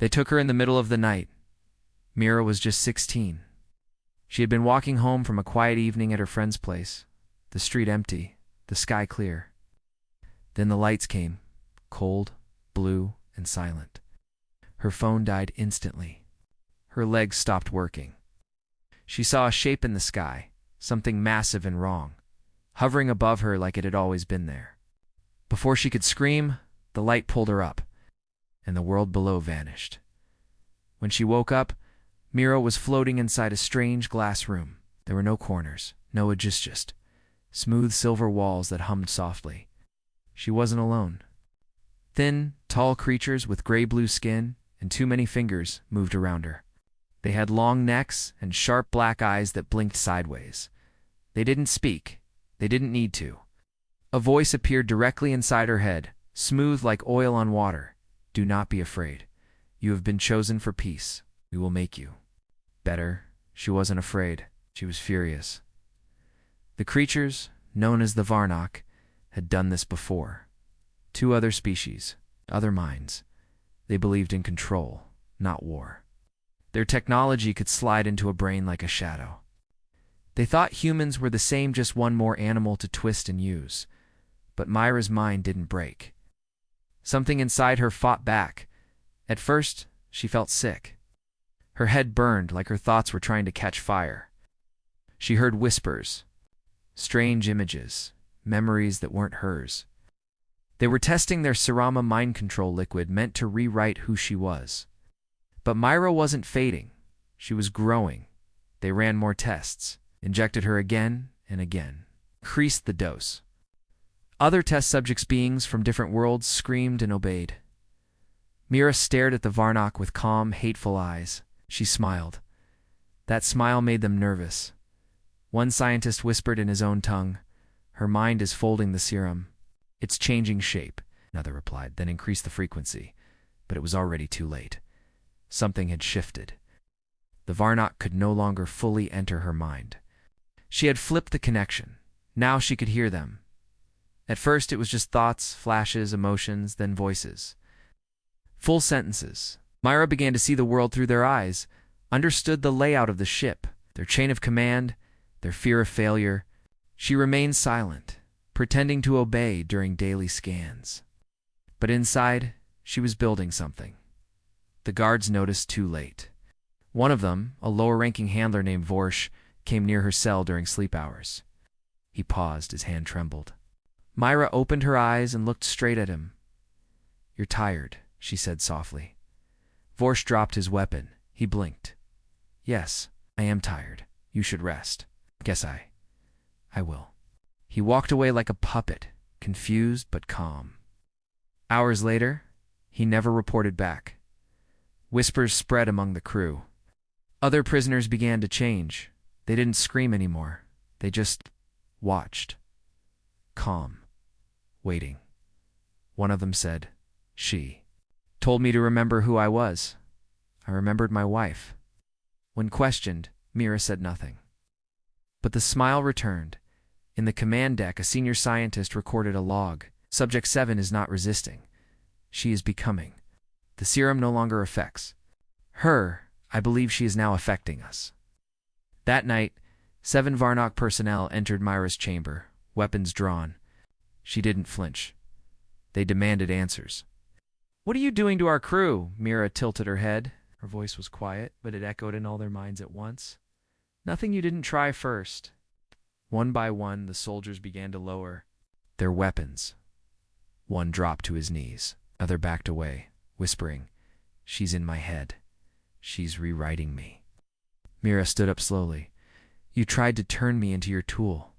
They took her in the middle of the night. Mira was just 16. She had been walking home from a quiet evening at her friend's place, the street empty, the sky clear. Then the lights came, cold, blue, and silent. Her phone died instantly. Her legs stopped working. She saw a shape in the sky, something massive and wrong, hovering above her like it had always been there. Before she could scream, the light pulled her up, and the world below vanished. When she woke up, Mira was floating inside a strange glass room. There were no corners, no edges, just smooth silver walls that hummed softly. She wasn't alone. Thin, tall creatures with gray-blue skin and too many fingers moved around her. They had long necks and sharp black eyes that blinked sideways. They didn't speak. They didn't need to. A voice appeared directly inside her head, smooth like oil on water. Do not be afraid. You have been chosen for peace. We will make you better. She wasn't afraid. She was furious. The creatures, known as the Varnock, had done this before. 2 other species, other minds. They believed in control, not war. Their technology could slide into a brain like a shadow. They thought humans were the same, just one more animal to twist and use. But Myra's mind didn't break. Something inside her fought back. At first, she felt sick. Her head burned like her thoughts were trying to catch fire. She heard whispers, strange images, memories that weren't hers. They were testing their Sarama mind control liquid meant to rewrite who she was. But Myra wasn't fading. She was growing. They ran more tests, injected her again and again, increased the dose. Other test subjects, beings from different worlds, screamed and obeyed. Mira stared at the Varnock with calm, hateful eyes. She smiled. That smile made them nervous. One scientist whispered in his own tongue, "Her mind is folding the serum. It's changing shape," another replied, then increased the frequency. But it was already too late. Something had shifted. The Varnock could no longer fully enter her mind. She had flipped the connection. Now she could hear them. At first it was just thoughts, flashes, emotions, then voices. Full sentences. Myra began to see the world through their eyes, understood the layout of the ship, their chain of command, their fear of failure. She remained silent, pretending to obey during daily scans. But inside, she was building something. The guards noticed too late. One of them, a lower-ranking handler named Vorsh, came near her cell during sleep hours. He paused, his hand trembled. Myra opened her eyes and looked straight at him. "You're tired," she said softly. Vorsh dropped his weapon. He blinked. "Yes, I am tired. You should rest." "Guess I will." He walked away like a puppet, confused but calm. Hours later, he never reported back. Whispers spread among the crew. Other prisoners began to change. They didn't scream anymore. They just watched. Calm. Waiting. One of them said, "She told me to remember who I was. I remembered my wife." When questioned, Mira said nothing. But the smile returned. In the command deck, a senior scientist recorded a log. Subject 7 is not resisting. She is becoming. The serum no longer affects her. I believe she is now affecting us. That night, 7 Varnock personnel entered Myra's chamber, weapons drawn. She didn't flinch. They demanded answers. "What are you doing to our crew?" Mira tilted her head. Her voice was quiet, but it echoed in all their minds at once. "Nothing you didn't try first." One by one, the soldiers began to lower their weapons. One dropped to his knees. Other backed away, whispering, "She's in my head. She's rewriting me." Mira stood up slowly. "You tried to turn me into your tool.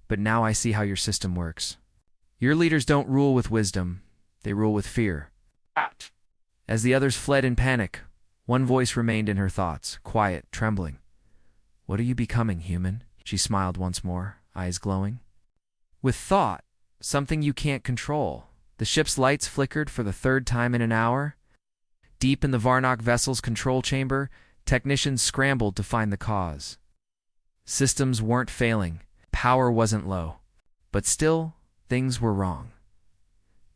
But now I see how your system works. Your leaders don't rule with wisdom. They rule with fear." As the others fled in panic, one voice remained in her thoughts, quiet, trembling. "What are you becoming, human?" She smiled once more, eyes glowing. "With thought, something you can't control." The ship's lights flickered for the 3rd time in an hour. Deep in the Varnock vessel's control chamber, technicians scrambled to find the cause. Systems weren't failing. Power wasn't low. But still, things were wrong.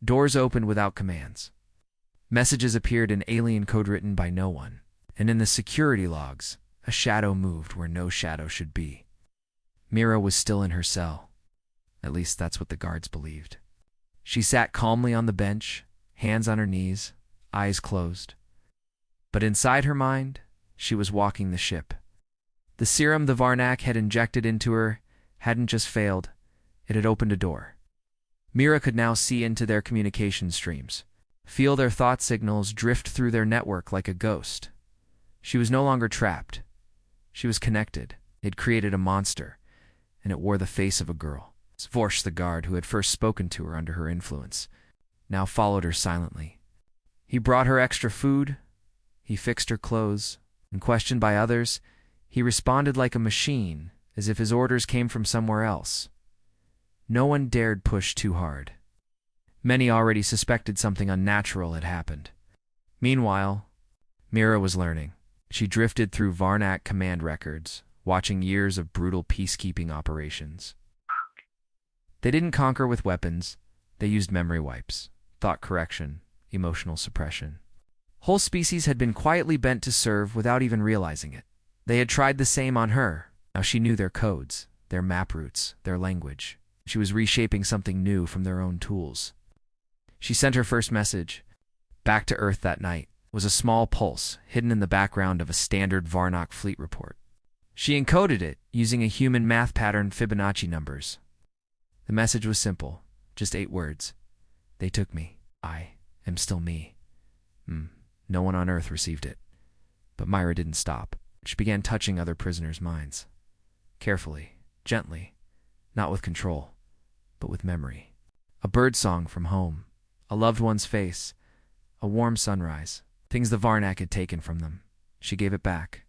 Doors opened without commands. Messages appeared in alien code written by no one, and in the security logs, a shadow moved where no shadow should be. Mira was still in her cell. At least that's what the guards believed. She sat calmly on the bench, hands on her knees, eyes closed. But inside her mind, she was walking the ship. The serum the Varnak had injected into her hadn't just failed, it had opened a door. Mira could now see into their communication streams, feel their thought signals drift through their network like a ghost. She was no longer trapped. She was connected. It created a monster, and it wore the face of a girl. Svorsh, the guard who had first spoken to her under her influence, now followed her silently. He brought her extra food, he fixed her clothes, and questioned by others, he responded like a machine, as if his orders came from somewhere else. No one dared push too hard. Many already suspected something unnatural had happened. Meanwhile, Mira was learning. She drifted through Varnak command records, watching years of brutal peacekeeping operations. They didn't conquer with weapons, they used memory wipes, thought correction, emotional suppression. Whole species had been quietly bent to serve without even realizing it. They had tried the same on her. Now she knew their codes, their map routes, their language. She was reshaping something new from their own tools. She sent her first message. Back to Earth that night was a small pulse hidden in the background of a standard Varnak fleet report. She encoded it using a human math pattern Fibonacci numbers. The message was simple, just 8 words. They took me. I am still me. No one on Earth received it. But Myra didn't stop. She began touching other prisoners' minds. Carefully, gently, not with control, but with memory. A bird song from home, a loved one's face, a warm sunrise, things the Varnak had taken from them. She gave it back.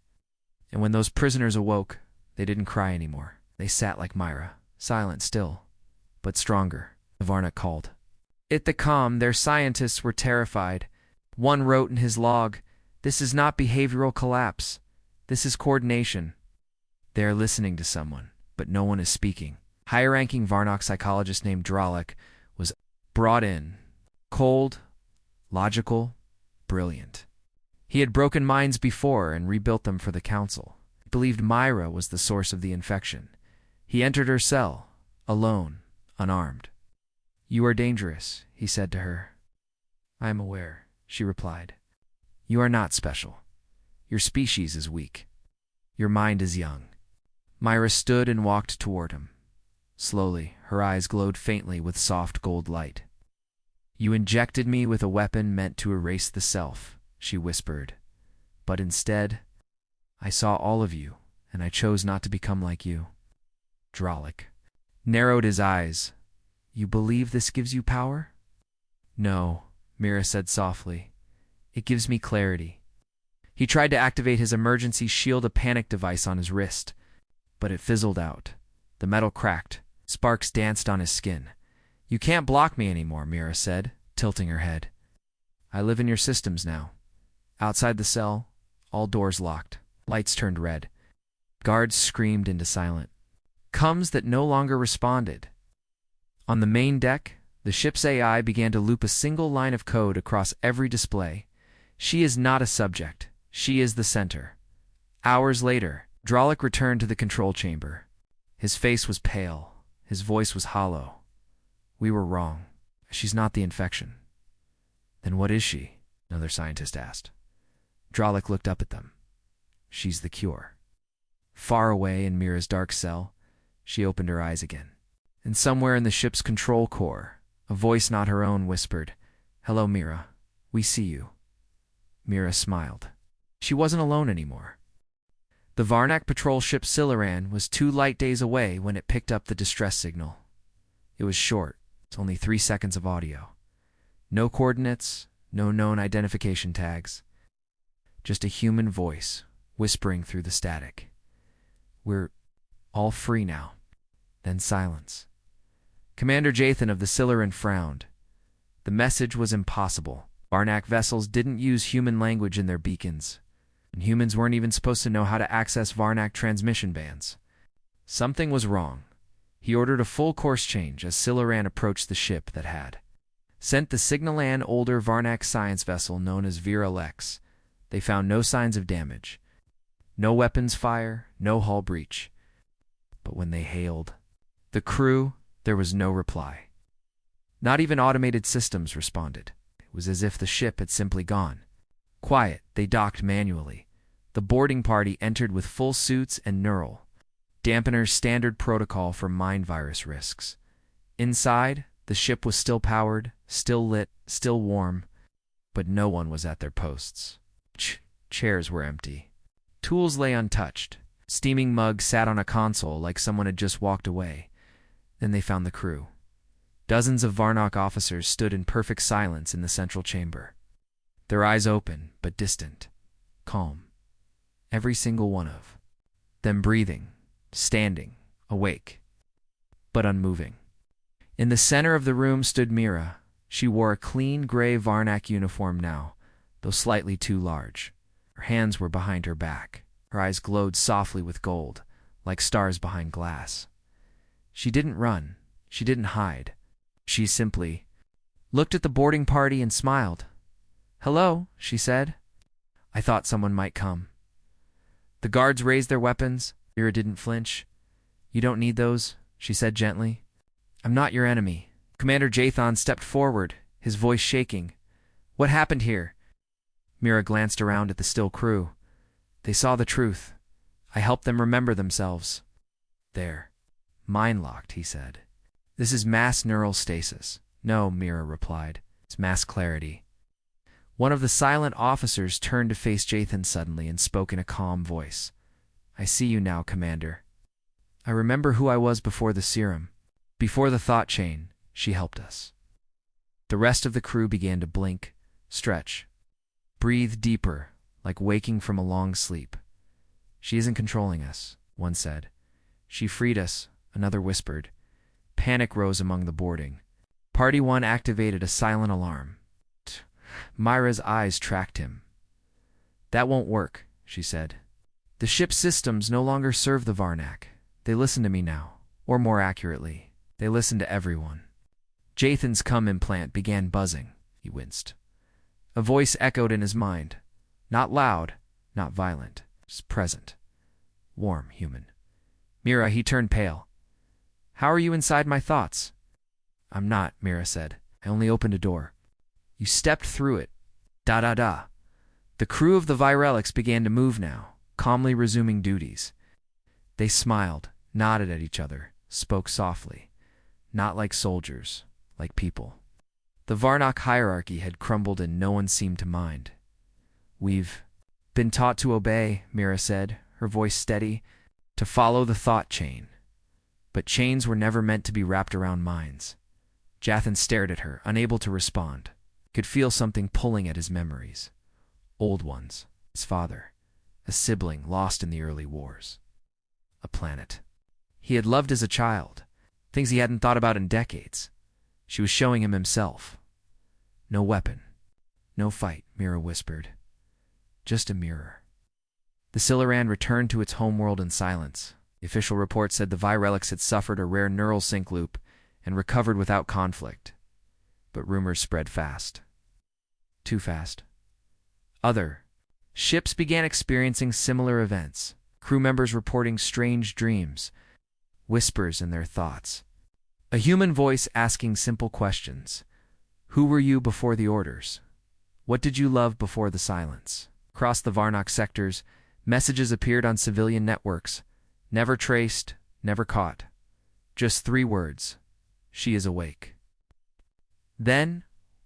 And when those prisoners awoke, they didn't cry anymore. They sat like Myra, silent still, but stronger. The Varnak called. At the calm, their scientists were terrified. One wrote in his log, "This is not behavioral collapse. This is coordination." They are listening to someone, but no one is speaking. Higher-ranking Varnak psychologist named Dralik was brought in. Cold, logical, brilliant. He had broken minds before and rebuilt them for the council. He believed Myra was the source of the infection. He entered her cell, alone, unarmed. "You are dangerous," he said to her. "I am aware," she replied. "You are not special. Your species is weak. Your mind is young." Myra stood and walked toward him. Slowly, her eyes glowed faintly with soft gold light. "You injected me with a weapon meant to erase the self," she whispered. "But instead, I saw all of you, and I chose not to become like you." Dralik narrowed his eyes. "You believe this gives you power?" "No," Mira said softly. "It gives me clarity." He tried to activate his emergency shield, a panic device on his wrist, but it fizzled out. The metal cracked. Sparks danced on his skin. "You can't block me anymore," Mira said, tilting her head. "I live in your systems now." Outside the cell, all doors locked. Lights turned red. Guards screamed into silence. Comms that no longer responded. On the main deck, the ship's AI began to loop a single line of code across every display. "She is not a subject. She is the center." Hours later, Dralik returned to the control chamber. His face was pale. His voice was hollow. "We were wrong. She's not the infection." "Then what is she?" another scientist asked. Dralik looked up at them. "She's the cure." Far away in Mira's dark cell, she opened her eyes again. And somewhere in the ship's control core, a voice not her own whispered, "Hello, Mira. We see you." Mira smiled. She wasn't alone anymore. The Varnak patrol ship Silaran was 2 light days away when it picked up the distress signal. It was short, only 3 seconds of audio. No coordinates, no known identification tags. Just a human voice whispering through the static. "We're all free now." Then silence. Commander Jathan of the Silaran frowned. The message was impossible. Varnak vessels didn't use human language in their beacons, and humans weren't even supposed to know how to access Varnak transmission bands. Something was wrong. He ordered a full course change as Silaran approached the ship that had. sent the Signalan older Varnak science vessel known as Vera Lex. They found no signs of damage. No weapons fire, no hull breach. But when they hailed the crew, there was no reply. Not even automated systems responded. It was as if the ship had simply gone. Quiet, they docked manually. The boarding party entered with full suits and neural dampeners, standard protocol for mind virus risks. Inside, the ship was still powered, still lit, still warm, but no one was at their posts. Chairs were empty. Tools lay untouched. Steaming mugs sat on a console like someone had just walked away. Then they found the crew. Dozens of Varnak officers stood in perfect silence in the central chamber. Their eyes open, but distant. Calm. Every single one of them breathing, standing, awake, but unmoving. In the center of the room stood Mira. She wore a clean gray Varnak uniform now, though slightly too large. Her hands were behind her back. Her eyes glowed softly with gold, like stars behind glass. She didn't run. She didn't hide. She simply looked at the boarding party and smiled. "Hello," she said. "I thought someone might come." The guards raised their weapons. Mira didn't flinch. "You don't need those," she said gently. "I'm not your enemy." Commander Jathan stepped forward, his voice shaking. "What happened here?" Mira glanced around at the still crew. They saw the truth. I helped them remember themselves. "They're mind-locked," he said. "This is mass neural stasis." "No," Mira replied. "It's mass clarity." One of the silent officers turned to face Jathan suddenly and spoke in a calm voice. "I see you now, Commander. I remember who I was before the serum. Before the thought chain, she helped us." The rest of the crew began to blink, stretch, breathe deeper, like waking from a long sleep. "She isn't controlling us," one said. "She freed us," another whispered. Panic rose among the boarding. Party 1 activated a silent alarm. Myra's eyes tracked him. "That won't work," she said. "The ship's systems no longer serve the Varnak. They listen to me now. Or more accurately, they listen to everyone." Jathan's cum implant began buzzing. He winced. A voice echoed in his mind. Not loud, not violent, just present. Warm, human. "Mira," he turned pale. "How are you inside my thoughts?" "I'm not," Mira said. "I only opened a door." "You stepped through it." Da-da-da. The crew of the Virelix began to move now, calmly resuming duties. They smiled, nodded at each other, spoke softly. Not like soldiers, like people. The Varnak hierarchy had crumbled and no one seemed to mind. "We've been taught to obey," Mira said, her voice steady, "to follow the thought chain. But chains were never meant to be wrapped around minds." Jathan stared at her, unable to respond. Could feel something pulling at his memories. Old ones. His father. A sibling lost in the early wars. A planet he had loved as a child. Things he hadn't thought about in decades. She was showing him himself. "No weapon. No fight," Mira whispered. "Just a mirror." The Silaran returned to its homeworld in silence. The official report said the Virelix had suffered a rare neural sync loop and recovered without conflict. But rumors spread fast. Too fast. Other ships began experiencing similar events. Crew members reporting strange dreams, whispers in their thoughts. A human voice asking simple questions. Who were you before the orders? What did you love before the silence? Across the Varnak sectors, messages appeared on civilian networks. Never traced, never caught. Just 3 words. She is awake. Then,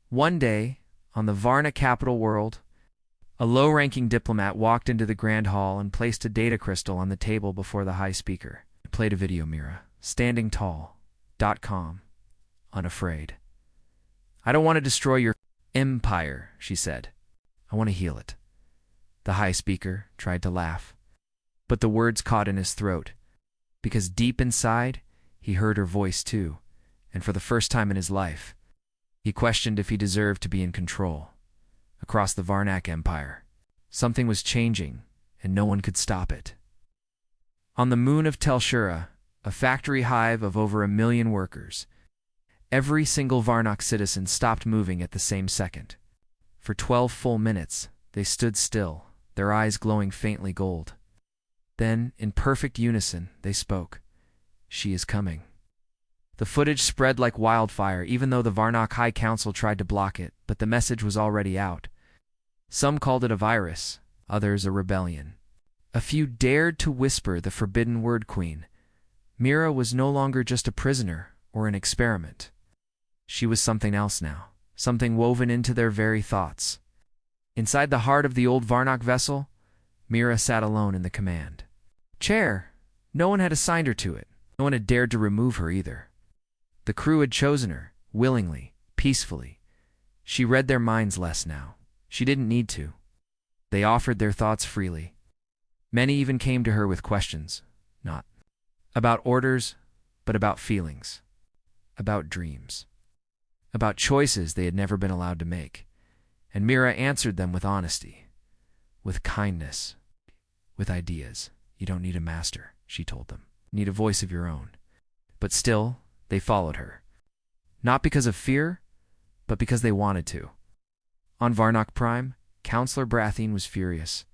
one day, on the Varna capital world, a low-ranking diplomat walked into the grand hall and placed a data crystal on the table before the high speaker. It played a video, Mira, standing tall, .com, unafraid. "I don't want to destroy your empire," she said. "I want to heal it." The high speaker tried to laugh, but the words caught in his throat, because deep inside, he heard her voice too, and for the first time in his life, he questioned if he deserved to be in control. Across the Varnak Empire, something was changing, and no one could stop it. On the moon of Tel Shura, a factory hive of over 1 million workers, Every single Varnock citizen stopped moving at the same second. For 12 full minutes, they stood still, their eyes glowing faintly gold. Then, in perfect unison, they spoke. "She is coming." The footage spread like wildfire, even though the Varnock High Council tried to block it, but the message was already out. Some called it a virus, others a rebellion. A few dared to whisper the forbidden word queen. Mira was no longer just a prisoner or an experiment. She was something else now, something woven into their very thoughts. Inside the heart of the old Varnock vessel, Mira sat alone in the command chair. No one had assigned her to it. No one had dared to remove her either. The crew had chosen her, willingly, peacefully. She read their minds less now. She didn't need to. They offered their thoughts freely. Many even came to her with questions, not about orders, but about feelings, about dreams, about choices they had never been allowed to make. And Mira answered them with honesty, with kindness, with ideas. "You don't need a master," she told them. "You need a voice of your own." But still, they followed her. Not because of fear, but because they wanted to. On Varnock Prime, Counselor Brathine was furious.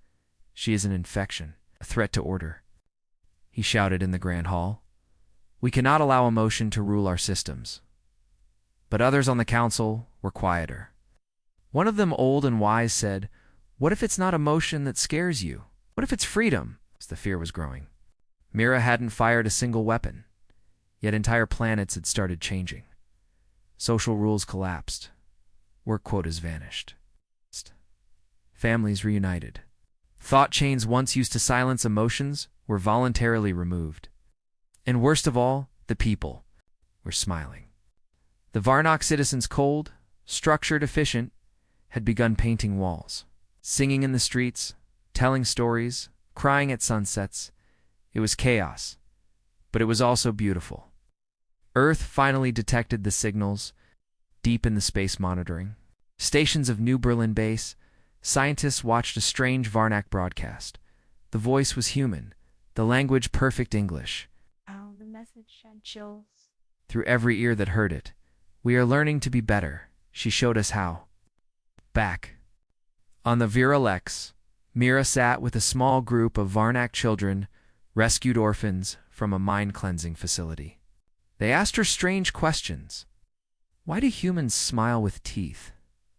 "She is an infection, a threat to order," he shouted in the Grand Hall. "We cannot allow emotion to rule our systems." But others on the council were quieter. One of them, old and wise, said, "What if it's not emotion that scares you? What if it's freedom?" As the fear was growing. Mira hadn't fired a single weapon, yet entire planets had started changing. Social rules collapsed. Work quotas vanished. Families reunited. Thought chains once used to silence emotions were voluntarily removed. And worst of all, the people were smiling. The Varnock citizens, cold, structured, efficient, had begun painting walls, singing in the streets, telling stories, crying at sunsets. It was chaos, but it was also beautiful. Earth finally detected the signals deep in the space monitoring. Stations of New Berlin base, scientists watched a strange Varnock broadcast. The voice was human, the language perfect English. Oh, the message shed chills through every ear that heard it. "We are learning to be better." She showed us how. Back on the Viral X, Mira sat with a small group of Varnock children, rescued orphans from a mind-cleansing facility. They asked her strange questions. Why do humans smile with teeth?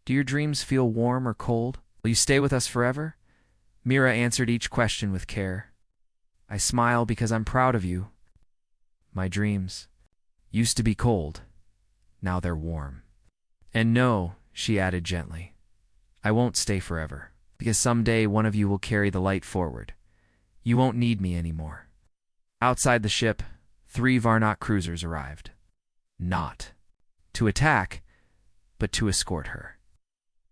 Do your dreams feel warm or cold? Will you stay with us forever? Mira answered each question with care. "I smile because I'm proud of you. My dreams used to be cold. Now they're warm. And no," she added gently, "I won't stay forever, because someday one of you will carry the light forward. You won't need me anymore." Outside the ship, 3 Varnock cruisers arrived. Not to attack, but to escort her.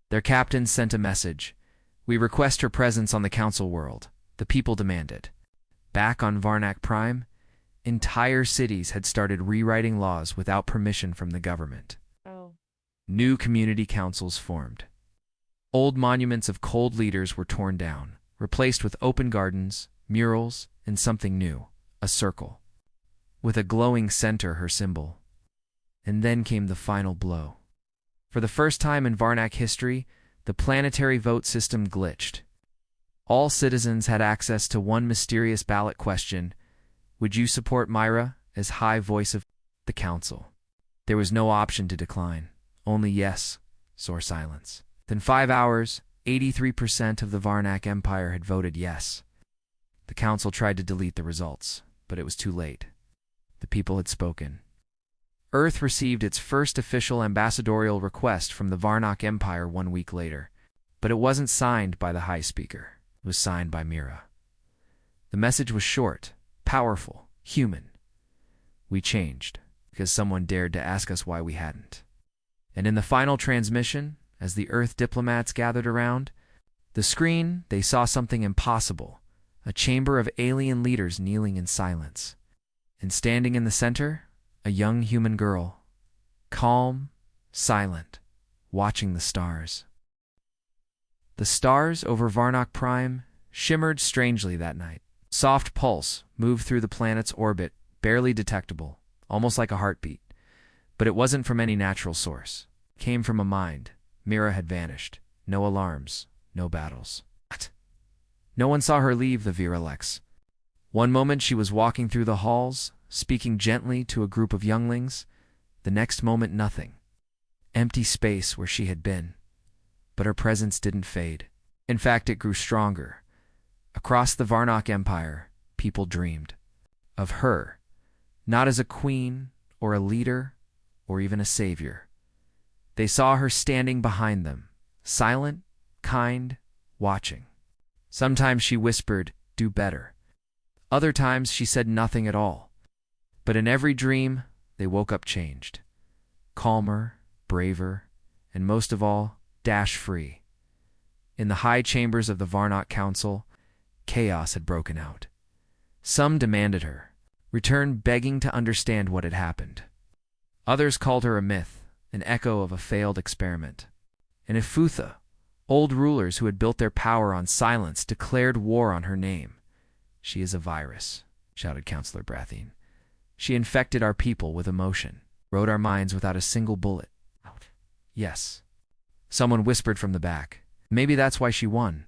Their captains sent a message. "We request her presence on the council world. The people demand it." Back on Varnock Prime, entire cities had started rewriting laws without permission from the government. Oh. New community councils formed. Old monuments of cold leaders were torn down, replaced with open gardens, murals, and something new, a circle, with a glowing center, her symbol. And then came the final blow. For the first time in Varnock history, the planetary vote system glitched. All citizens had access to one mysterious ballot question: would you support Myra as High Voice of the Council? There was no option to decline, only yes, or silence. Within 5 hours, 83% of the Varnock Empire had voted yes. The council tried to delete the results, but it was too late. The people had spoken. Earth received its first official ambassadorial request from the Varnock Empire 1 week later, but it wasn't signed by the High Speaker. It was signed by Mira. The message was short, powerful, human. We changed, because someone dared to ask us why we hadn't. And in the final transmission, as the Earth diplomats gathered around the screen, they saw something impossible, a chamber of alien leaders kneeling in silence. And standing in the center, a young human girl, calm, silent, watching the stars. The stars over Varnock Prime shimmered strangely that night. Soft pulse moved through the planet's orbit, barely detectable, almost like a heartbeat. But it wasn't from any natural source. It came from a mind. Mira had vanished. No alarms, no battles. What? No one saw her leave the Viralex. One moment she was walking through the halls, speaking gently to a group of younglings. The next moment nothing. Empty space where she had been. But her presence didn't fade. In fact, it grew stronger. Across the Varnock Empire, people dreamed of her, not as a queen or a leader or even a savior. They saw her standing behind them, silent, kind, watching. Sometimes she whispered, "Do better." Other times she said nothing at all. But in every dream, they woke up changed. Calmer, braver, and most of all, dash-free. In the high chambers of the Varnock Council, chaos had broken out. Some demanded her, returned begging to understand what had happened. Others called her a myth, an echo of a failed experiment. And Ifutha, old rulers who had built their power on silence, declared war on her name. "She is a virus," shouted Councillor Brathine. "She infected our people with emotion, wrote our minds without a single bullet." Yes. Someone whispered from the back. Maybe that's why she won.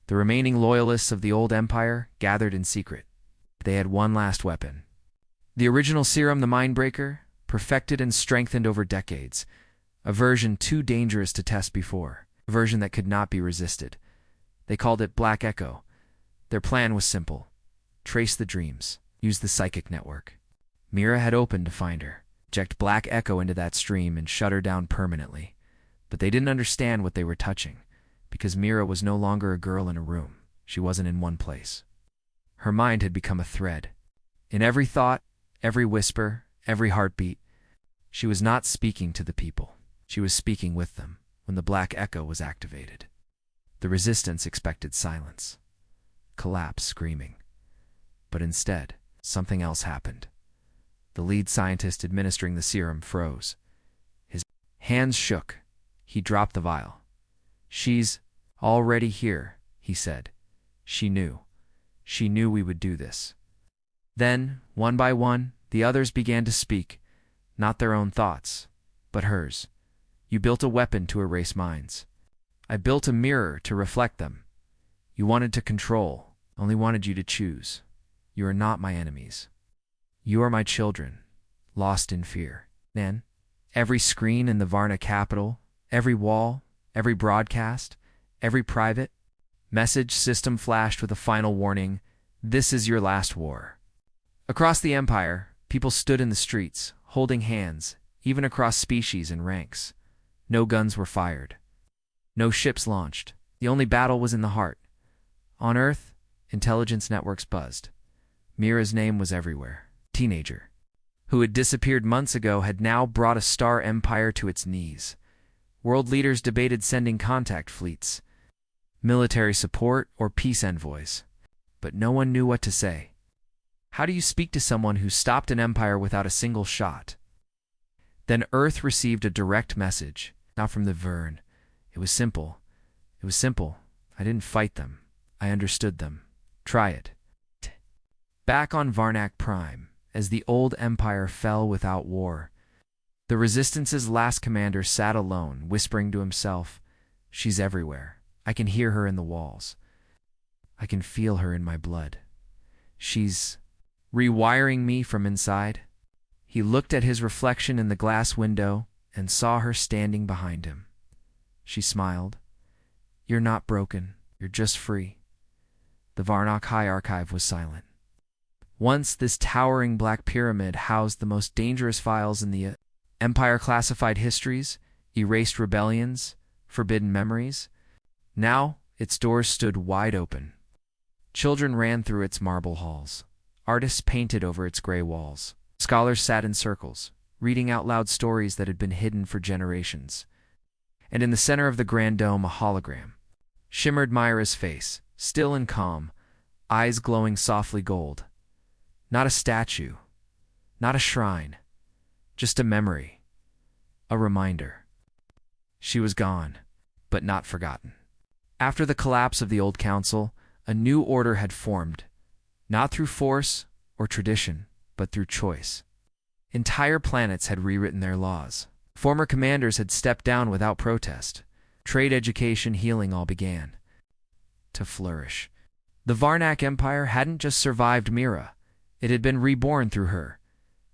The remaining loyalists of the old empire gathered in secret. They had one last weapon. The original serum, the Mindbreaker, perfected and strengthened over decades. A version too dangerous to test before. A version that could not be resisted. They called it Black Echo. Their plan was simple. Trace the dreams. Use the psychic network. Mira had opened to find her. Inject Black Echo into that stream and shut her down permanently. But they didn't understand what they were touching, because Mira was no longer a girl in a room. She wasn't in one place. Her mind had become a thread. In every thought, every whisper, every heartbeat, she was not speaking to the people. She was speaking with them when the Black Echo was activated. The resistance expected silence. Collapse, screaming. But instead, something else happened. The lead scientist administering the serum froze. His hands shook. He dropped the vial. "She's already here," he said. She knew. She knew we would do this. Then, one by one, the others began to speak, not their own thoughts, but hers. "You built a weapon to erase minds. I built a mirror to reflect them. You wanted to control, only wanted you to choose. You are not my enemies. You are my children, lost in fear." Then, every screen in the Varna capital, every wall, every broadcast, every private message system flashed with a final warning: "This is your last war." Across the empire, people stood in the streets, holding hands, even across species and ranks. No guns were fired. No ships launched. The only battle was in the heart. On Earth, intelligence networks buzzed. Mira's name was everywhere. Teenager, who had disappeared months ago, had now brought a star empire to its knees. World leaders debated sending contact fleets, military support, or peace envoys. But no one knew what to say. How do you speak to someone who stopped an empire without a single shot? Then Earth received a direct message, not from the Vern. It was simple. It was simple. I didn't fight them. I understood them. Try it. Back on Varnak Prime, as the old empire fell without war, the Resistance's last commander sat alone, whispering to himself, "She's everywhere. I can hear her in the walls. I can feel her in my blood. She's rewiring me from inside." He looked at his reflection in the glass window and saw her standing behind him. She smiled. "You're not broken. You're just free." The Varnock High Archive was silent. Once, this towering black pyramid housed the most dangerous files in the Empire, classified histories, erased rebellions, forbidden memories. Now, its doors stood wide open. Children ran through its marble halls. Artists painted over its gray walls. Scholars sat in circles, reading out loud stories that had been hidden for generations. And in the center of the grand dome, a hologram shimmered. Myra's face, still and calm, eyes glowing softly gold. Not a statue, not a shrine, just a memory, a reminder. She was gone, but not forgotten. After the collapse of the old council, a new order had formed, not through force or tradition, but through choice. Entire planets had rewritten their laws. Former commanders had stepped down without protest. Trade, education, healing all began to flourish. The Varnak Empire hadn't just survived Mira, it had been reborn through her.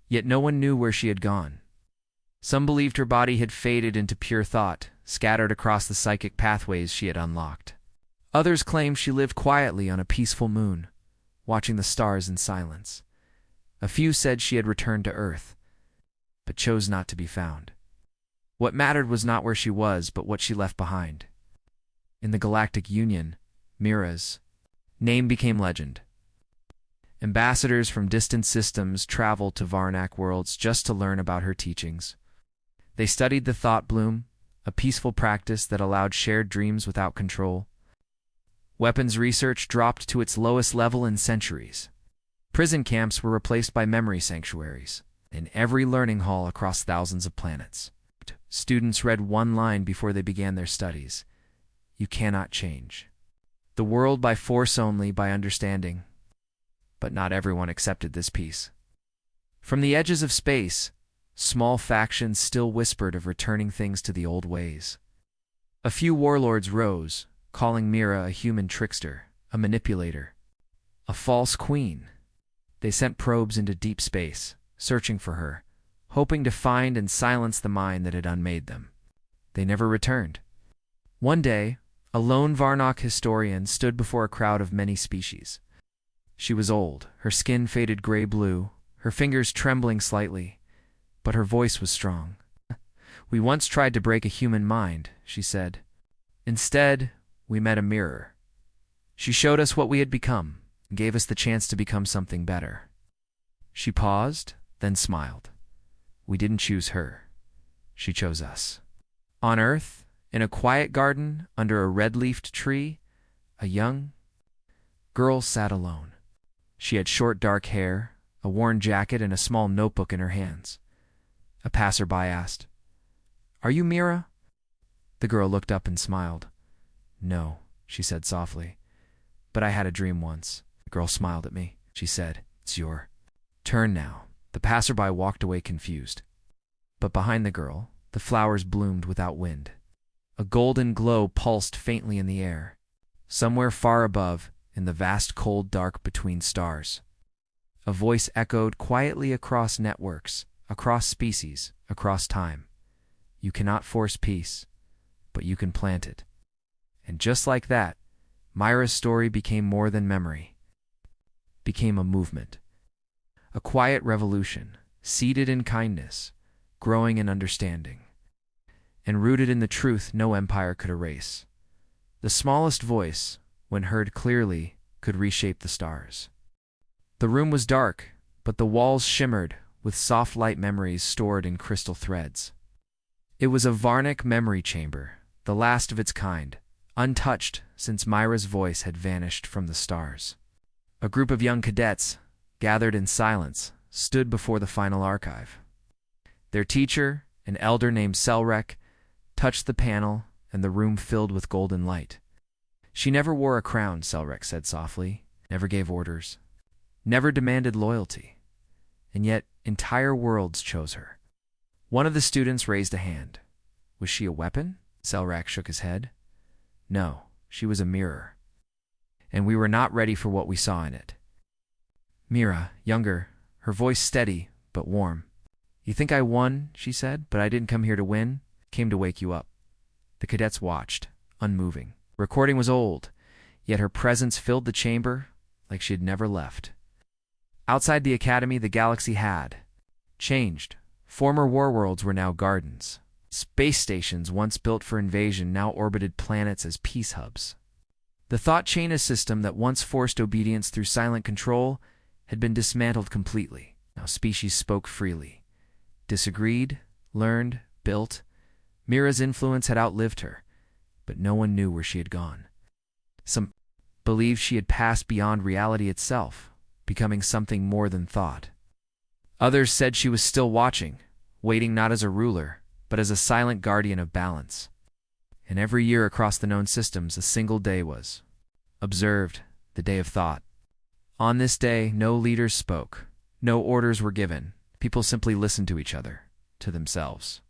Yet no one knew where she had gone. Some believed her body had faded into pure thought, scattered across the psychic pathways she had unlocked. Others claimed she lived quietly on a peaceful moon, watching the stars in silence. A few said she had returned to Earth, but chose not to be found. What mattered was not where she was, but what she left behind. In the Galactic Union, Mira's name became legend. Ambassadors from distant systems traveled to Varnak worlds just to learn about her teachings. They studied the thought bloom, a peaceful practice that allowed shared dreams without control. Weapons research dropped to its lowest level in centuries. Prison camps were replaced by memory sanctuaries. In every learning hall across thousands of planets, students read one line before they began their studies: "You cannot change the world by force, only by understanding." But not everyone accepted this peace. From the edges of space, small factions still whispered of returning things to the old ways. A few warlords rose, calling Mira a human trickster, a manipulator, a false queen. They sent probes into deep space, searching for her, hoping to find and silence the mind that had unmade them. They never returned. One day, a lone Varnak historian stood before a crowd of many species. She was old, her skin faded gray-blue, her fingers trembling slightly, but her voice was strong. "We once tried to break a human mind," she said. "Instead, we met a mirror. She showed us what we had become, and gave us the chance to become something better." She paused, then smiled. "We didn't choose her. She chose us." On Earth, in a quiet garden under a red-leafed tree, a young girl sat alone. She had short dark hair, a worn jacket, and a small notebook in her hands. A passerby asked, "Are you Mira?" The girl looked up and smiled. "No," she said softly, "but I had a dream once." The girl smiled at me. She said, "It's your turn now." The passerby walked away confused. But behind the girl, the flowers bloomed without wind. A golden glow pulsed faintly in the air. Somewhere far above, in the vast cold dark between stars, a voice echoed quietly across networks, across species, across time. "You cannot force peace, but you can plant it." And just like that, Myra's story became more than memory. Became a movement. A quiet revolution, seeded in kindness, growing in understanding, and rooted in the truth no empire could erase. The smallest voice, when heard clearly, could reshape the stars. The room was dark, but the walls shimmered with soft light memories stored in crystal threads. It was a Varnak memory chamber, the last of its kind, untouched since Myra's voice had vanished from the stars. A group of young cadets, gathered in silence, stood before the final archive. Their teacher, an elder named Selrek, touched the panel, and the room filled with golden light. "She never wore a crown," Selrek said softly, "never gave orders, never demanded loyalty. And yet entire worlds chose her." One of the students raised a hand. "Was she a weapon?" Selrek shook his head. "No, she was a mirror. And we were not ready for what we saw in it." Mira, younger, her voice steady but warm. "You think I won," she said, "but I didn't come here to win. Came to wake you up." The cadets watched, unmoving. Recording was old, yet her presence filled the chamber like she had never left. Outside the academy, the galaxy had changed. Former war worlds were now gardens. Space stations once built for invasion now orbited planets as peace hubs. The thought chain system that once forced obedience through silent control had been dismantled completely. Now species spoke freely, disagreed, learned, built. Mira's influence had outlived her, but no one knew where she had gone. Some believed she had passed beyond reality itself, becoming something more than thought. Others said she was still watching, waiting not as a ruler, but as a silent guardian of balance. And every year across the known systems, a single day was observed, the day of thought. On this day, no leaders spoke, no orders were given, People simply listened to each other, to themselves.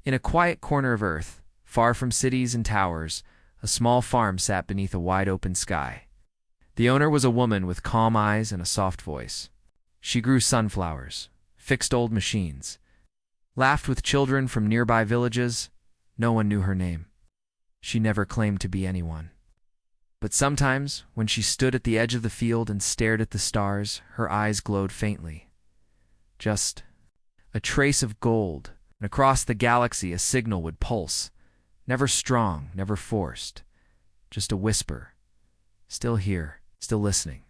In a quiet corner of Earth, far from cities and towers, a small farm sat beneath a wide-open sky. The owner was a woman with calm eyes and a soft voice. She grew sunflowers, fixed old machines, laughed with children from nearby villages. No one knew her name. She never claimed to be anyone. But sometimes, when she stood at the edge of the field and stared at the stars, her eyes glowed faintly. Just a trace of gold, and across the galaxy a signal would pulse, never strong, never forced, just a whisper. Still here, still listening.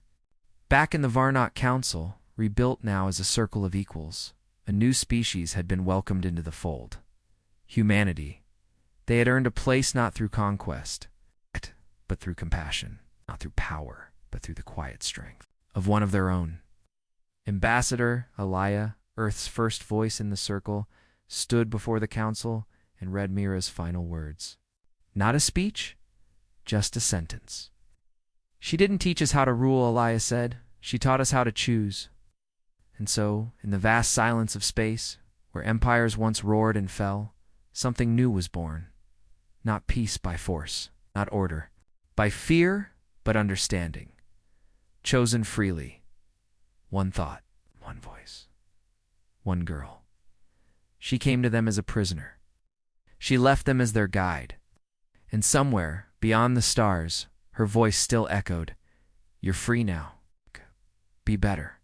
Back in the Varnok Council, rebuilt now as a circle of equals, a new species had been welcomed into the fold. Humanity. They had earned a place not through conquest, but through compassion, not through power, but through the quiet strength of one of their own. Ambassador Alaya, Earth's first voice in the circle, stood before the council and read Mira's final words. Not a speech, just a sentence. She didn't teach us how to rule, Alaya said. She taught us how to choose. And so, in the vast silence of space, where empires once roared and fell, something new was born. Not peace by force, not order, by fear, but understanding. Chosen freely. One thought, one voice, one girl. She came to them as a prisoner. She left them as their guide. And somewhere, beyond the stars, her voice still echoed, "You're free now. Be better."